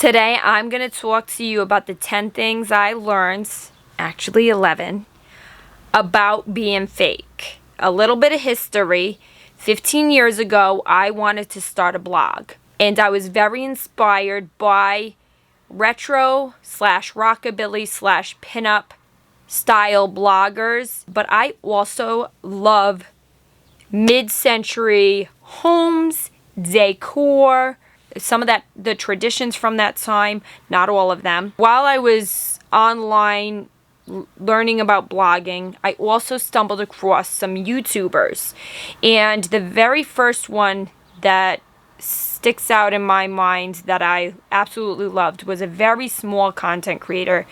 Today I'm going to talk to you about the 10 things I learned, actually 11, about being fake. A little bit of history. 15 years ago, I wanted to start a blog, and I was very inspired by retro/rockabilly/pinup style bloggers, but I also love mid-century homes, decor, some of the traditions from that time, not all of them. While I was online learning about blogging, I also stumbled across some YouTubers. And the very first one that sticks out in my mind that I absolutely loved was a very small content creator.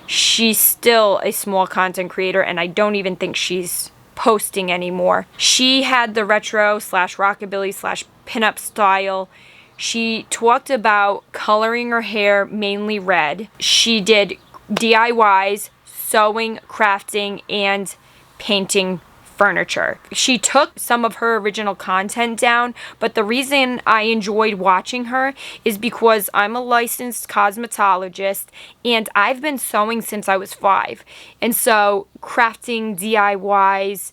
She's still a small content creator, and I don't even think she's posting anymore. She had the retro/rockabilly/pinup style. She talked about coloring her hair mainly red. She did DIYs, sewing, crafting, and painting furniture. She took some of her original content down, but the reason I enjoyed watching her is because I'm a licensed cosmetologist and I've been sewing since I was 5. And so crafting, DIYs,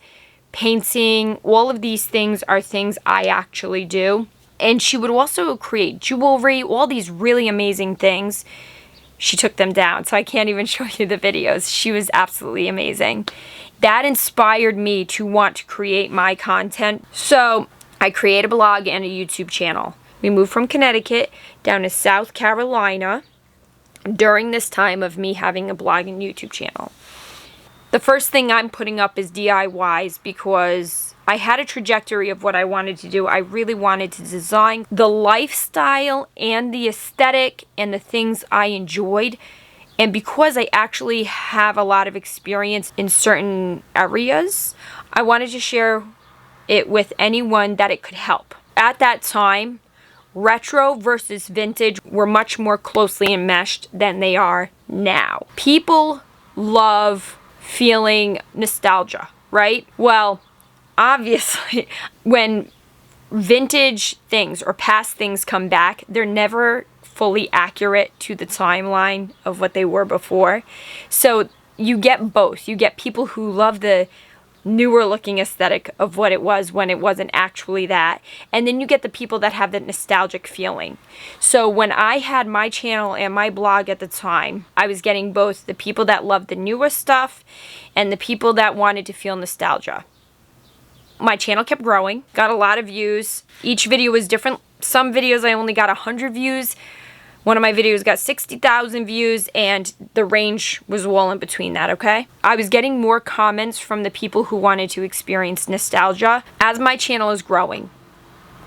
painting, all of these things are things I actually do. And she would also create jewelry, all these really amazing things. She took them down, so I can't even show you the videos. She was absolutely amazing. That inspired me to want to create my content. So I created a blog and a YouTube channel. We moved from Connecticut down to South Carolina during this time of me having a blog and YouTube channel. The first thing I'm putting up is DIYs because I had a trajectory of what I wanted to do. I really wanted to design the lifestyle and the aesthetic and the things I enjoyed. And because I actually have a lot of experience in certain areas, I wanted to share it with anyone that it could help. At that time, retro versus vintage were much more closely enmeshed than they are now. People love feeling nostalgia, right? Well, obviously, when vintage things or past things come back, they're never fully accurate to the timeline of what they were before. So you get both. You get people who love the newer looking aesthetic of what it was when it wasn't actually that. And then you get the people that have that nostalgic feeling. So when I had my channel and my blog at the time, I was getting both the people that loved the newer stuff and the people that wanted to feel nostalgia. My channel kept growing, got a lot of views. Each video was different. Some videos I only got 100 views. One of my videos got 60,000 views, and the range was all in between that, okay? I was getting more comments from the people who wanted to experience nostalgia. As my channel is growing,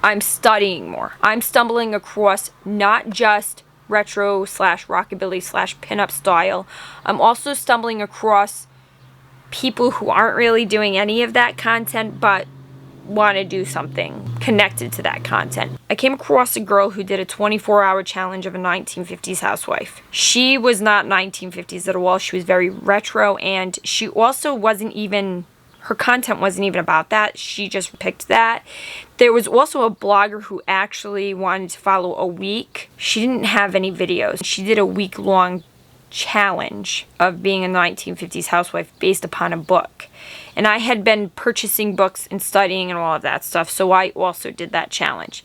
I'm studying more. I'm stumbling across not just retro/rockabilly/pinup style. I'm also stumbling across people who aren't really doing any of that content but want to do something connected to that content. I came across a girl who did a 24-hour challenge of a 1950s housewife. She was not 1950s at all. She was very retro, and she also her content wasn't even about that. She just picked that. There was also a blogger who actually wanted to follow a week. She didn't have any videos. She did a week-long challenge of being a 1950s housewife based upon a book. And I had been purchasing books and studying and all of that stuff, so I also did that challenge.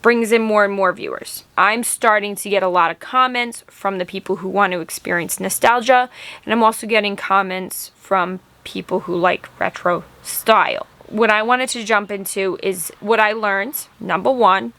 Brings in more and more viewers. I'm starting to get a lot of comments from the people who want to experience nostalgia, and I'm also getting comments from people who like retro style. What I wanted to jump into is what I learned. Number 1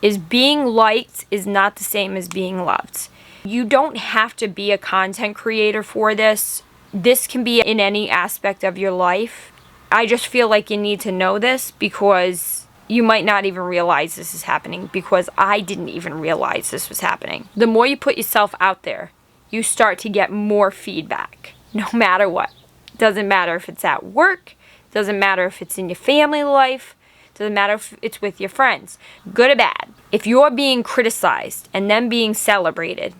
is being liked is not the same as being loved. You don't have to be a content creator for this. This can be in any aspect of your life. I just feel like you need to know this because you might not even realize this is happening, because I didn't even realize this was happening. The more you put yourself out there, you start to get more feedback, no matter what. Doesn't matter if it's at work, doesn't matter if it's in your family life, doesn't matter if it's with your friends, good or bad. If you're being criticized and then being celebrated,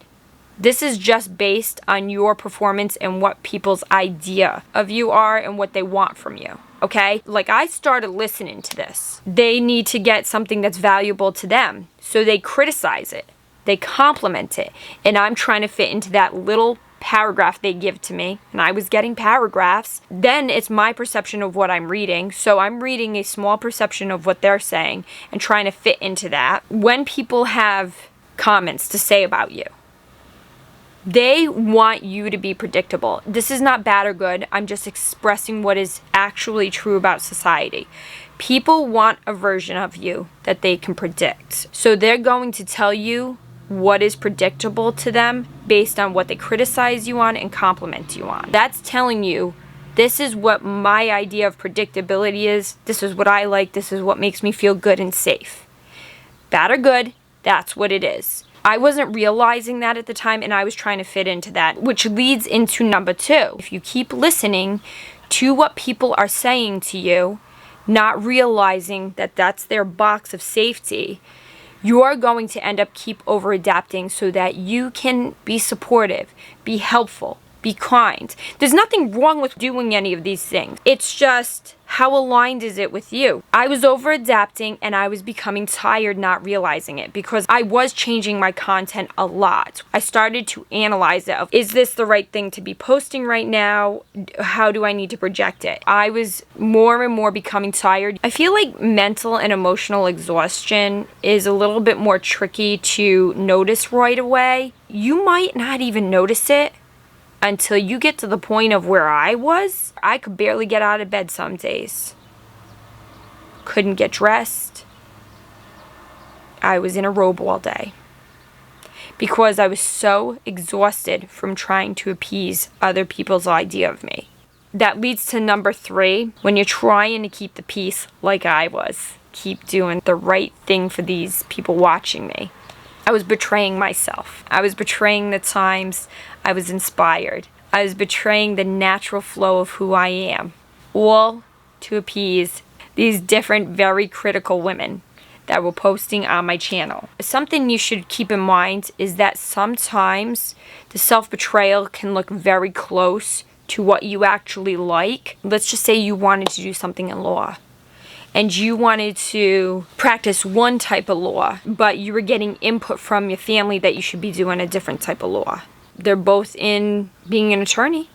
this is just based on your performance and what people's idea of you are and what they want from you, okay? Like, I started listening to this. They need to get something that's valuable to them, so they criticize it. They compliment it. And I'm trying to fit into that little paragraph they give to me, and I was getting paragraphs. Then it's my perception of what I'm reading. So I'm reading a small perception of what they're saying and trying to fit into that. When people have comments to say about you, they want you to be predictable. This is not bad or good. I'm just expressing what is actually true about society. People want a version of you that they can predict. So they're going to tell you what is predictable to them based on what they criticize you on and compliment you on. That's telling you, this is what my idea of predictability is. This is what I like. This is what makes me feel good and safe. Bad or good, that's what it is. I wasn't realizing that at the time, and I was trying to fit into that, which leads into number 2. If you keep listening to what people are saying to you, not realizing that that's their box of safety, you're going to end up keep over adapting so that you can be supportive, be helpful, be kind. There's nothing wrong with doing any of these things. It's just, how aligned is it with you? I was over adapting and I was becoming tired not realizing it because I was changing my content a lot. I started to analyze it of, is this the right thing to be posting right now? How do I need to project it? I was more and more becoming tired. I feel like mental and emotional exhaustion is a little bit more tricky to notice right away. You might not even notice it until you get to the point of where I was. I could barely get out of bed some days. Couldn't get dressed. I was in a robe all day because I was so exhausted from trying to appease other people's idea of me. That leads to number 3. When you're trying to keep the peace like I was, keep doing the right thing for these people watching me, I was betraying myself. I was betraying the times I was inspired. I was betraying the natural flow of who I am, all to appease these different, very critical women that were posting on my channel. Something you should keep in mind is that sometimes the self-betrayal can look very close to what you actually like. Let's just say you wanted to do something in law, and you wanted to practice one type of law, but you were getting input from your family that you should be doing a different type of law. They're both in being an attorney.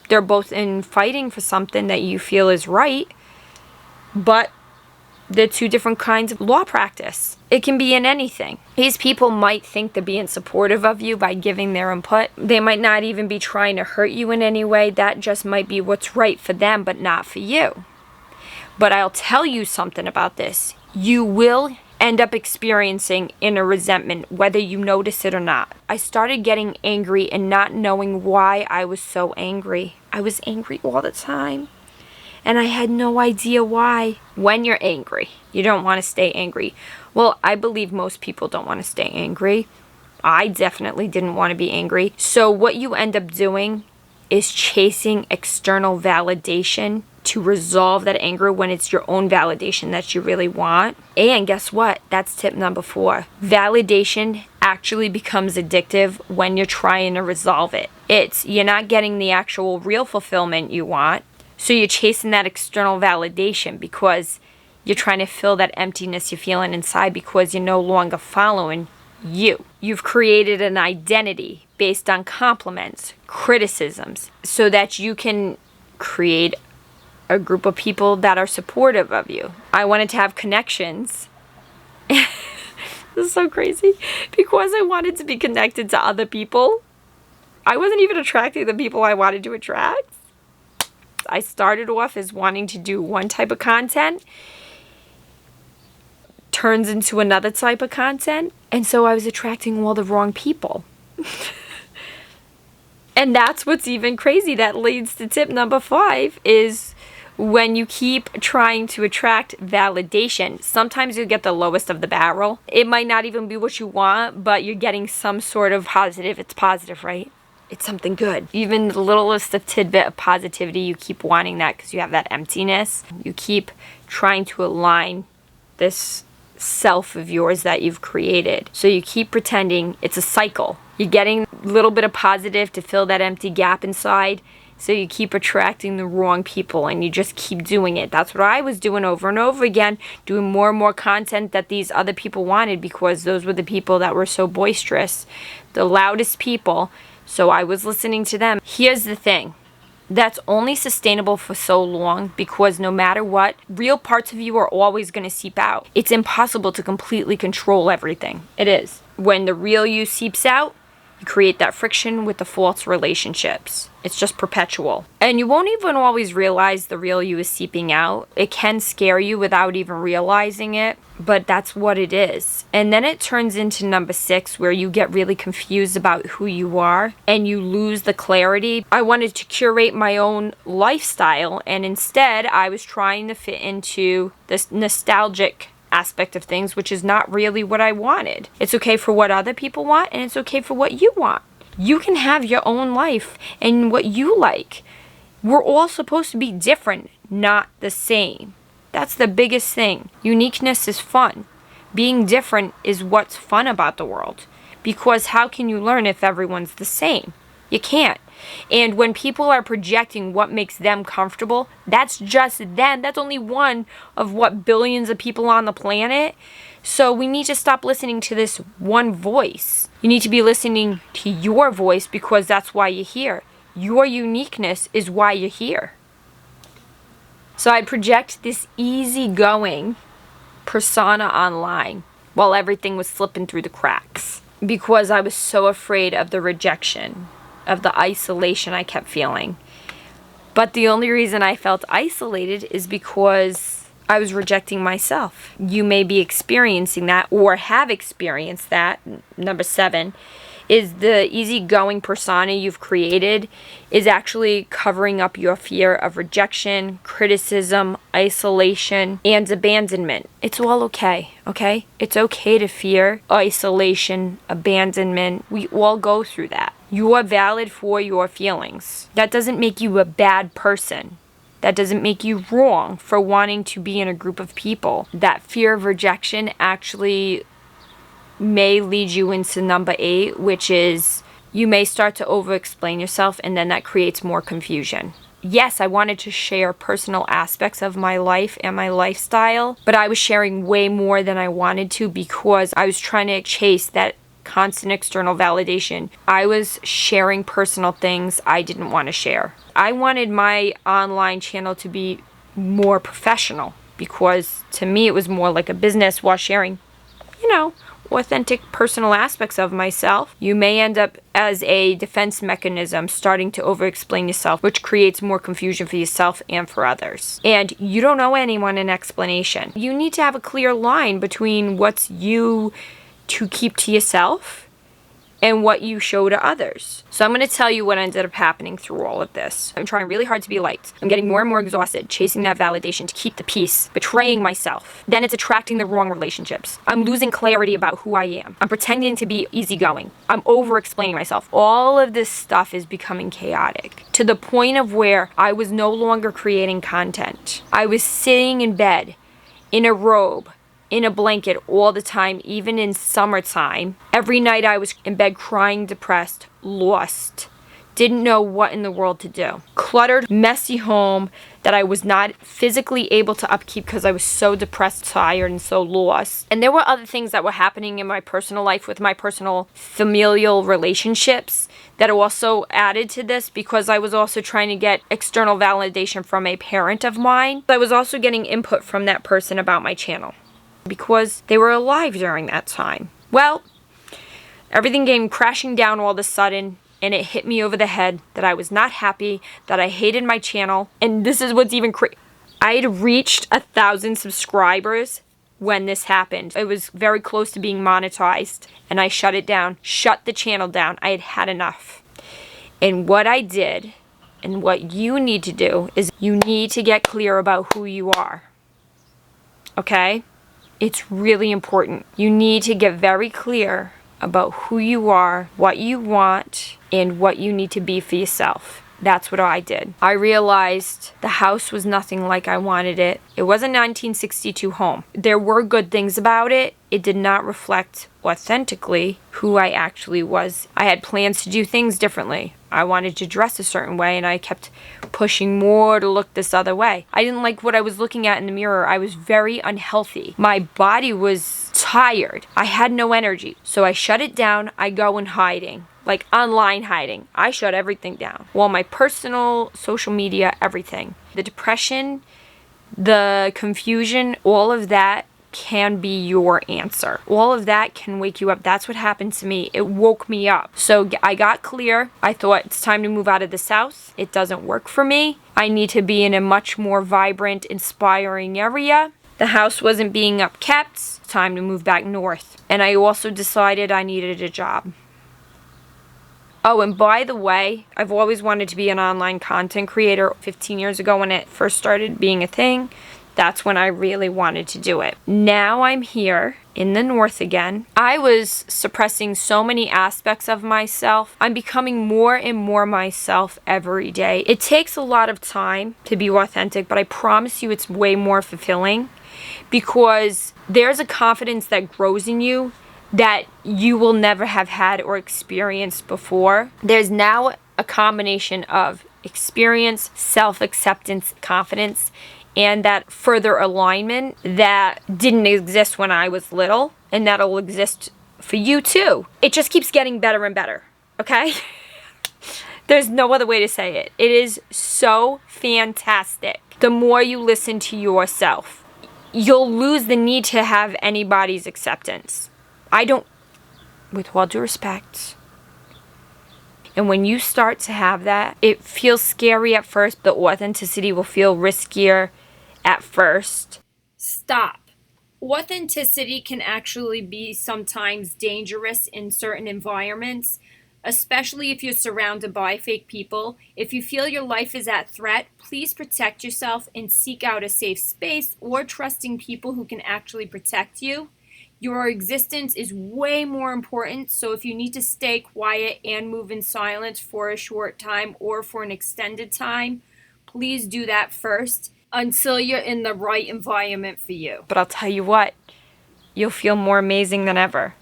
They're both in fighting for something that you feel is right, but they're 2 different kinds of law practice. It can be in anything. These people might think they're being supportive of you by giving their input. They might not even be trying to hurt you in any way. That just might be what's right for them, but not for you. But I'll tell you something about this. You will end up experiencing inner resentment, whether you notice it or not. I started getting angry and not knowing why I was so angry. I was angry all the time, and I had no idea why. When you're angry, you don't want to stay angry. Well, I believe most people don't want to stay angry. I definitely didn't want to be angry. So what you end up doing is chasing external validation to resolve that anger when it's your own validation that you really want. And guess what? That's tip number 4. Validation actually becomes addictive when you're trying to resolve it. You're not getting the actual real fulfillment you want, so you're chasing that external validation because you're trying to fill that emptiness you're feeling inside because you're no longer following you. You've created an identity based on compliments, criticisms, so that you can create a group of people that are supportive of you. I wanted to have connections. This is so crazy. Because I wanted to be connected to other people, I wasn't even attracting the people I wanted to attract. I started off as wanting to do one type of content, turns into another type of content, and so I was attracting all the wrong people. And that's what's even crazy. That leads to tip number 5 is when you keep trying to attract validation, sometimes you'll get the lowest of the barrel. It might not even be what you want, but you're getting some sort of positive. It's positive, right? It's something good. Even the littlest of tidbit of positivity, you keep wanting that because you have that emptiness. You keep trying to align this self of yours that you've created. So you keep pretending it's a cycle. You're getting a little bit of positive to fill that empty gap inside. So you keep attracting the wrong people and you just keep doing it. That's what I was doing over and over again, doing more and more content that these other people wanted because those were the people that were so boisterous, the loudest people. So I was listening to them. Here's the thing. That's only sustainable for so long because no matter what, real parts of you are always going to seep out. It's impossible to completely control everything. It is. When the real you seeps out, you create that friction with the false relationships. It's just perpetual. And you won't even always realize the real you is seeping out. It can scare you without even realizing it, but that's what it is. And then it turns into number 6 where you get really confused about who you are and you lose the clarity. I wanted to curate my own lifestyle and instead I was trying to fit into this nostalgic aspect of things, which is not really what I wanted. It's okay for what other people want and it's okay for what you want. You can have your own life and what you like. We're all supposed to be different, not the same. That's the biggest thing. Uniqueness is fun. Being different is what's fun about the world. Because how can you learn if everyone's the same? You can't. And when people are projecting what makes them comfortable, that's just them. That's only one of what billions of people on the planet. So we need to stop listening to this one voice. You need to be listening to your voice because that's why you're here. Your uniqueness is why you're here. So I project this easygoing persona online while everything was slipping through the cracks because I was so afraid of the rejection, of the isolation I kept feeling. But the only reason I felt isolated is because I was rejecting myself. You may be experiencing that or have experienced that. Number 7 is the easygoing persona you've created is actually covering up your fear of rejection, criticism, isolation, and abandonment. It's all okay, okay? It's okay to fear isolation, abandonment. We all go through that. You are valid for your feelings. That doesn't make you a bad person. That doesn't make you wrong for wanting to be in a group of people. That fear of rejection actually may lead you into number 8, which is you may start to over-explain yourself and then that creates more confusion. Yes, I wanted to share personal aspects of my life and my lifestyle, but I was sharing way more than I wanted to because I was trying to chase that constant external validation. I was sharing personal things I didn't want to share. I wanted my online channel to be more professional because to me it was more like a business while sharing, authentic personal aspects of myself. You may end up as a defense mechanism starting to over-explain yourself, which creates more confusion for yourself and for others. And you don't owe anyone an explanation. You need to have a clear line between what's you to keep to yourself and what you show to others. So I'm going to tell you what ended up happening through all of this. I'm trying really hard to be liked. I'm getting more and more exhausted, chasing that validation to keep the peace, betraying myself. Then it's attracting the wrong relationships. I'm losing clarity about who I am. I'm pretending to be easygoing. I'm over-explaining myself. All of this stuff is becoming chaotic to the point of where I was no longer creating content. I was sitting in bed, in a robe, in a blanket all the time, even in summertime. Every night I was in bed crying, depressed, lost. Didn't know what in the world to do. Cluttered, messy home that I was not physically able to upkeep because I was so depressed, tired, and so lost. And there were other things that were happening in my personal life with my personal familial relationships that also added to this because I was also trying to get external validation from a parent of mine. I was also getting input from that person about my channel because they were alive during that time. Well, everything came crashing down all of a sudden and it hit me over the head that I was not happy, that I hated my channel. And this is what's even crazy. I had reached 1,000 subscribers when this happened. It was very close to being monetized and I shut it down, shut the channel down. I had had enough. And what I did and what you need to do is you need to get clear about who you are. Okay? It's really important. You need to get very clear about who you are, what you want, and what you need to be for yourself. That's what I did. I realized the house was nothing like I wanted it. It was a 1962 home. There were good things about it. It did not reflect authentically who I actually was. I had plans to do things differently. I wanted to dress a certain way, and I kept pushing more to look this other way. I didn't like what I was looking at in the mirror. I was very unhealthy. My body was tired. I had no energy. So I shut it down. I go in hiding, like online hiding. I shut everything down. Well, my personal, social media, everything. The depression, the confusion, all of that can be your answer. All of that can wake you up. That's what happened to me. It woke me up. So I got clear. I thought it's time to move out of this house. It doesn't work for me. I need to be in a much more vibrant, inspiring area. The house wasn't being upkept. Time to move back north. And I also decided I needed a job. Oh, and by the way, I've always wanted to be an online content creator. 15 years ago when it first started being a thing, that's when I really wanted to do it. Now I'm here in the north again. I was suppressing so many aspects of myself. I'm becoming more and more myself every day. It takes a lot of time to be authentic, but I promise you it's way more fulfilling because there's a confidence that grows in you that you will never have had or experienced before. There's now a combination of experience, self-acceptance, confidence, and that further alignment that didn't exist when I was little, and that'll exist for you too. It just keeps getting better and better, okay? There's no other way to say it. It is so fantastic. The more you listen to yourself, you'll lose the need to have anybody's acceptance. I don't, with all due respect. And when you start to have that, it feels scary at first. The authenticity will feel riskier at first. Stop. Authenticity can actually be sometimes dangerous in certain environments, especially if you're surrounded by fake people. If you feel your life is at threat, please protect yourself and seek out a safe space or trusting people who can actually protect you. Your existence is way more important, so if you need to stay quiet and move in silence for a short time or for an extended time, please do that first until you're in the right environment for you. But I'll tell you what, you'll feel more amazing than ever.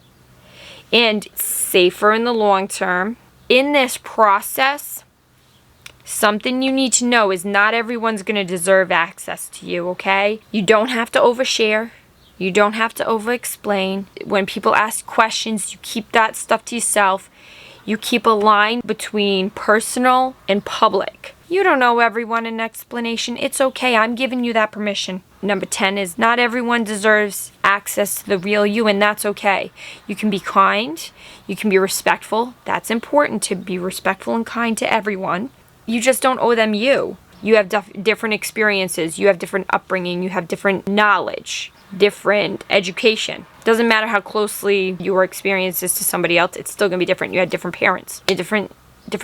And safer in the long term. In this process, something you need to know is not everyone's going to deserve access to you, okay? You don't have to overshare. You don't have to over-explain. When people ask questions, you keep that stuff to yourself. You keep a line between personal and public. You don't know everyone an explanation. It's okay. I'm giving you that permission. Number 10 is not everyone deserves access to the real you, and that's okay. You can be kind. You can be respectful. That's important, to be respectful and kind to everyone. You just don't owe them you. You have different experiences. You have different upbringing. You have different knowledge, different education. Doesn't matter how closely your experience is to somebody else, it's still going to be different. You had different parents, a different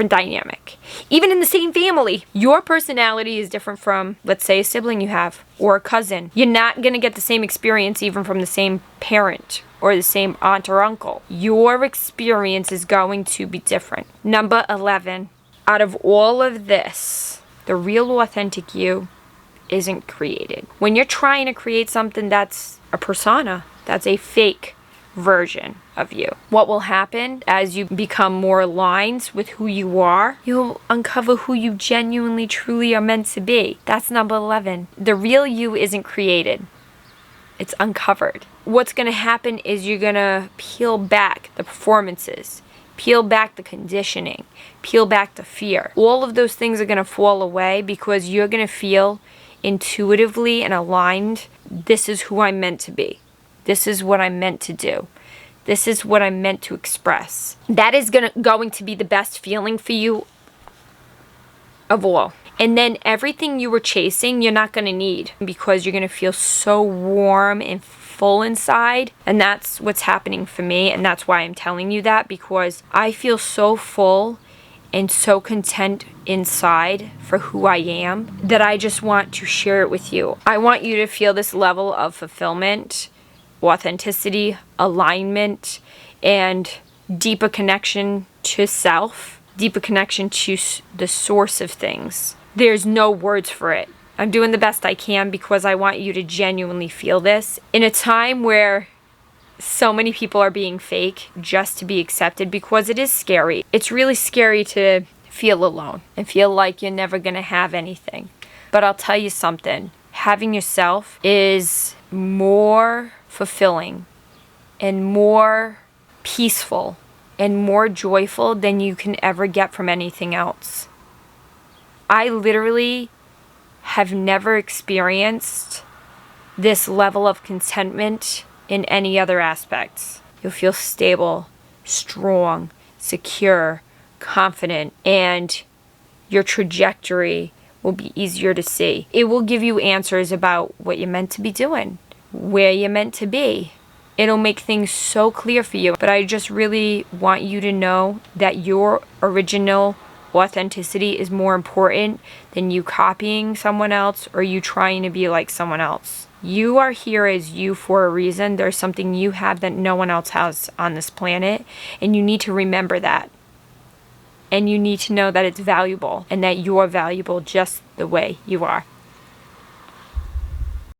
dynamic. Even in the same family, your personality is different from, let's say, a sibling you have or a cousin. You're not going to get the same experience even from the same parent or the same aunt or uncle. Your experience is going to be different. Number 11, out of all of this, the real authentic you isn't created. When you're trying to create something that's a persona, that's a fake version of you. What will happen as you become more aligned with who you are, you'll uncover who you genuinely, truly are meant to be. That's number 11. The real you isn't created. It's uncovered. What's going to happen is you're going to peel back the performances, peel back the conditioning, peel back the fear. All of those things are going to fall away because you're going to feel intuitively and aligned. This is who I'm meant to be. This is what I'm meant to do. This is what I'm meant to express. That is going to be the best feeling for you of all. And then everything you were chasing, you're not going to need because you're going to feel so warm and full inside. And that's what's happening for me. And that's why I'm telling you that, because I feel so full and so content inside for who I am that I just want to share it with you. I want you to feel this level of fulfillment, authenticity, alignment, and deeper connection to self, deeper connection to the source of things. There's no words for it. I'm doing the best I can because I want you to genuinely feel this in a time where so many people are being fake just to be accepted, because it is scary. It's really scary to feel alone and feel like you're never going to have anything. But I'll tell you something, having yourself is more fulfilling and more peaceful and more joyful than you can ever get from anything else. I literally have never experienced this level of contentment in any other aspects. You'll feel stable, strong, secure, confident, and your trajectory will be easier to see. It will give you answers about what you're meant to be doing, where you're meant to be. It'll make things so clear for you. But I just really want you to know that your original authenticity is more important than you copying someone else or you trying to be like someone else. You are here as you for a reason. There's something you have that no one else has on this planet, and you need to remember that. And you need to know that it's valuable and that you're valuable just the way you are.